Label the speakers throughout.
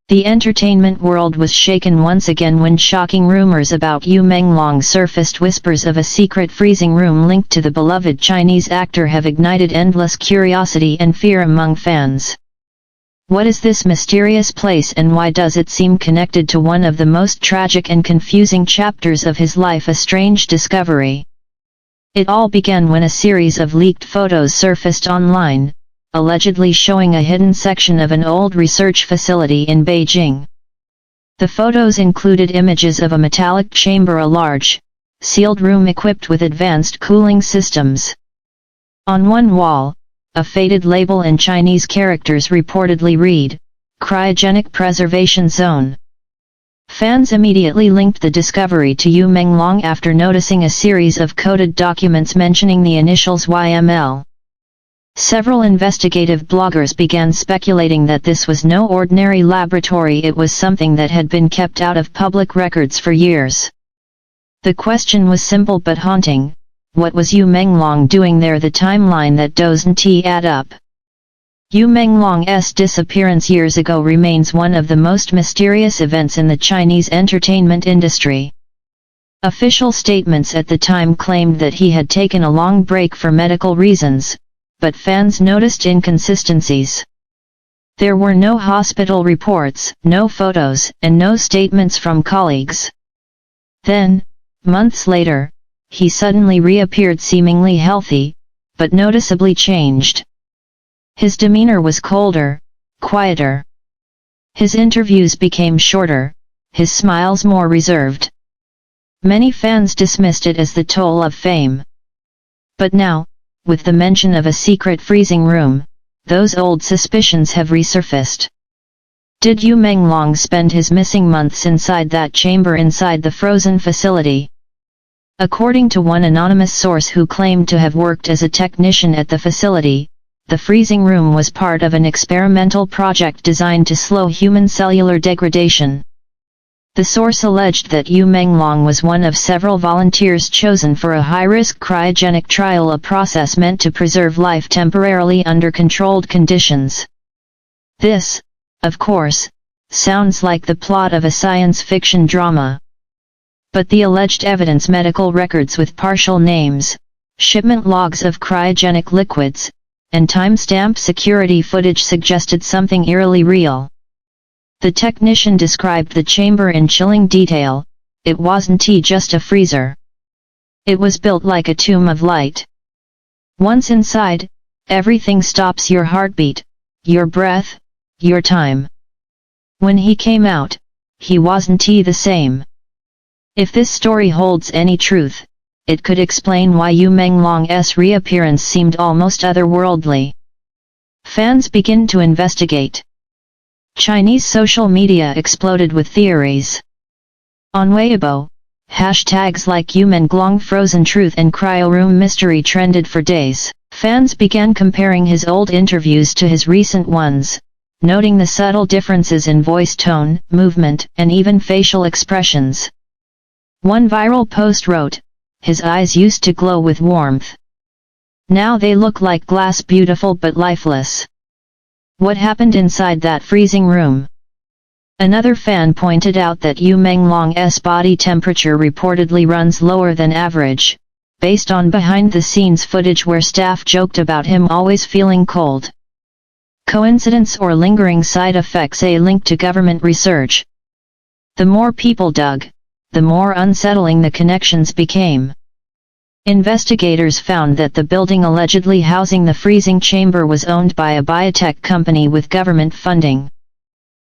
Speaker 1: The entertainment world was shaken once again when shocking rumors about Yu Menglong surfaced. Whispers of a secret freezing room linked to the beloved Chinese actor have ignited endless curiosity and fear among fans. What is this mysterious place, and why does it seem connected to one of the most tragic and confusing chapters of his life, a strange discovery? It all began when a series of leaked photos surfaced online, allegedly showing a hidden section of an old research facility in Beijing. The photos included images of a metallic chamber, a large, sealed room equipped with advanced cooling systems. On one wall, a faded label in Chinese characters reportedly read, "Cryogenic Preservation Zone." Fans immediately linked the discovery to Yu Menglong after noticing a series of coded documents mentioning the initials YML. Several investigative bloggers began speculating that this was no ordinary laboratory, it was something that had been kept out of public records for years. The question was simple but haunting: what was Yu Menglong doing there? The timeline that doesn't add up. Yu Menglong's disappearance years ago remains one of the most mysterious events in the Chinese entertainment industry. Official statements at the time claimed that he had taken a long break for medical reasons, but fans noticed inconsistencies. There were no hospital reports, no photos, and no statements from colleagues. Then, months later, he suddenly reappeared seemingly healthy, but noticeably changed. His demeanor was colder, quieter. His interviews became shorter, his smiles more reserved. Many fans dismissed it as the toll of fame. But now, with the mention of a secret freezing room, those old suspicions have resurfaced. Did Yu Menglong spend his missing months inside that chamber, inside the frozen facility? According to one anonymous source who claimed to have worked as a technician at the facility, the freezing room was part of an experimental project designed to slow human cellular degradation. The source alleged that Yu Menglong was one of several volunteers chosen for a high-risk cryogenic trial, a process meant to preserve life temporarily under controlled conditions. This, of course, sounds like the plot of a science fiction drama. But the alleged evidence, medical records with partial names, shipment logs of cryogenic liquids, and time-stamped security footage suggested something eerily real. The technician described the chamber in chilling detail. It wasn't just a freezer. It was built like a tomb of light. Once inside, everything stops: your heartbeat, your breath, your time. When he came out, he wasn't the same. If this story holds any truth, it could explain why Yu Menglong's reappearance seemed almost otherworldly. Fans begin to investigate. Chinese social media exploded with theories. On Weibo, hashtags like Yu Menglong Frozen Truth and Cryo Room Mystery trended for days. Fans began comparing his old interviews to his recent ones, noting the subtle differences in voice tone, movement, and even facial expressions. One viral post wrote, "His eyes used to glow with warmth. Now they look like glass, beautiful but lifeless. What happened inside that freezing room?" Another fan pointed out that Yu Menglong's body temperature reportedly runs lower than average, based on behind-the-scenes footage where staff joked about him always feeling cold. Coincidence or lingering side effects? A link to government research. The more people dug, the more unsettling the connections became. Investigators found that the building allegedly housing the freezing chamber was owned by a biotech company with government funding.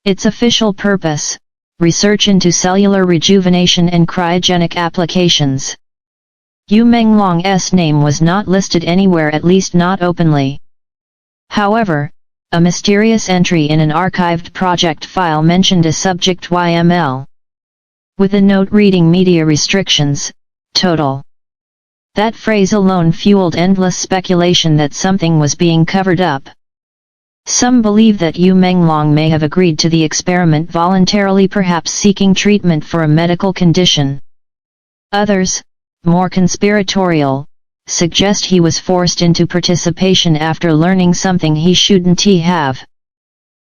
Speaker 1: Its official purpose: research into cellular rejuvenation and cryogenic applications. Yu Menglong's name was not listed anywhere, at least not openly. However, a mysterious entry in an archived project file mentioned a subject YML. With a note reading media restrictions, total. That phrase alone fueled endless speculation that something was being covered up. Some believe that Yu Menglong may have agreed to the experiment voluntarily, perhaps seeking treatment for a medical condition. Others, more conspiratorial, suggest he was forced into participation after learning something he shouldn't have.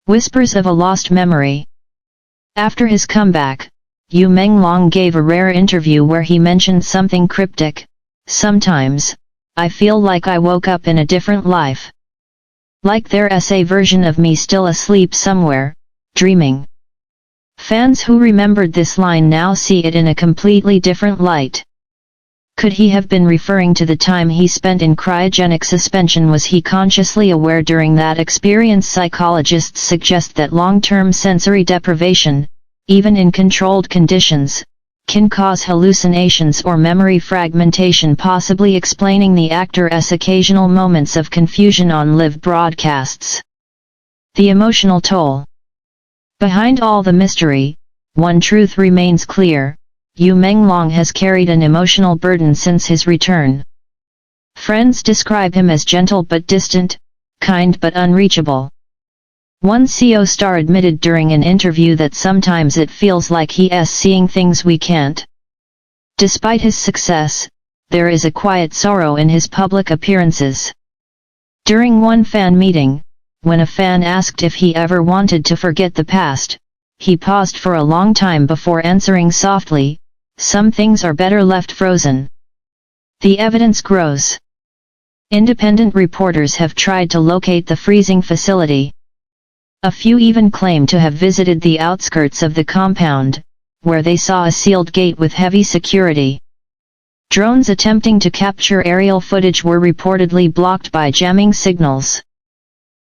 Speaker 1: Whispers of a lost memory. After his comeback, Yu Menglong gave a rare interview where he mentioned something cryptic: "Sometimes, I feel like I woke up in a different life. Like there's a version of me still asleep somewhere, dreaming." Fans who remembered this line now see it in a completely different light. Could he have been referring to the time he spent in cryogenic suspension? Was he consciously aware during that experience? Psychologists suggest that long-term sensory deprivation, even in controlled conditions, can cause hallucinations or memory fragmentation, possibly explaining the actor's occasional moments of confusion on live broadcasts. The emotional toll. Behind all the mystery, one truth remains clear: Yu Menglong has carried an emotional burden since his return. Friends describe him as gentle but distant, kind but unreachable. One CO star admitted during an interview that sometimes it feels like he's seeing things we can't. Despite his success, there is a quiet sorrow in his public appearances. During one fan meeting, when a fan asked if he ever wanted to forget the past, he paused for a long time before answering softly, "Some things are better left frozen." The evidence grows. Independent reporters have tried to locate the freezing facility. A few even claim to have visited the outskirts of the compound, where they saw a sealed gate with heavy security. Drones attempting to capture aerial footage were reportedly blocked by jamming signals.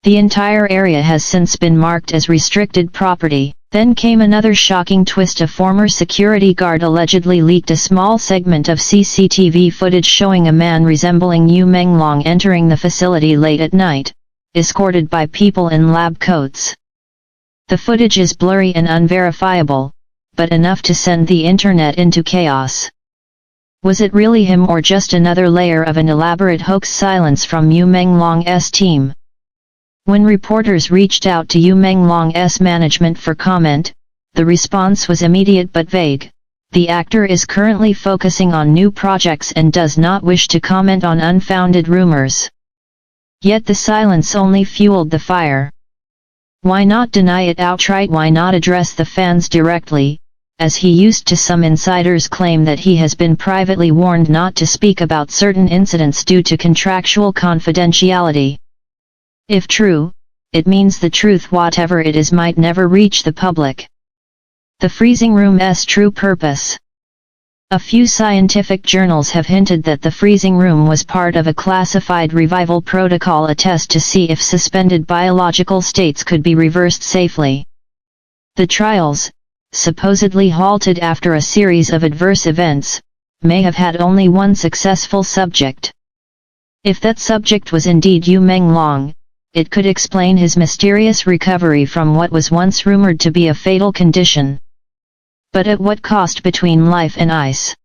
Speaker 1: The entire area has since been marked as restricted property. Then came another shocking twist: a former security guard allegedly leaked a small segment of CCTV footage showing a man resembling Yu Menglong entering the facility late at night, escorted by people in lab coats. The footage is blurry and unverifiable, but enough to send the internet into chaos. Was it really him, or just another layer of an elaborate hoax? Silence from Yu Menglong's team. When reporters reached out to Yu Menglong's management for comment, the response was immediate but vague: the actor is currently focusing on new projects and does not wish to comment on unfounded rumors. Yet the silence only fueled the fire. Why not deny it outright? Why not address the fans directly, as he used to? Some insiders claim that he has been privately warned not to speak about certain incidents due to contractual confidentiality. If true, it means the truth, whatever it is, might never reach the public. The freezing room's true purpose. A few scientific journals have hinted that the freezing room was part of a classified revival protocol, a test to see if suspended biological states could be reversed safely. The trials, supposedly halted after a series of adverse events, may have had only one successful subject. If that subject was indeed Yu Menglong, it could explain his mysterious recovery from what was once rumored to be a fatal condition. But at what cost? Between life and ice.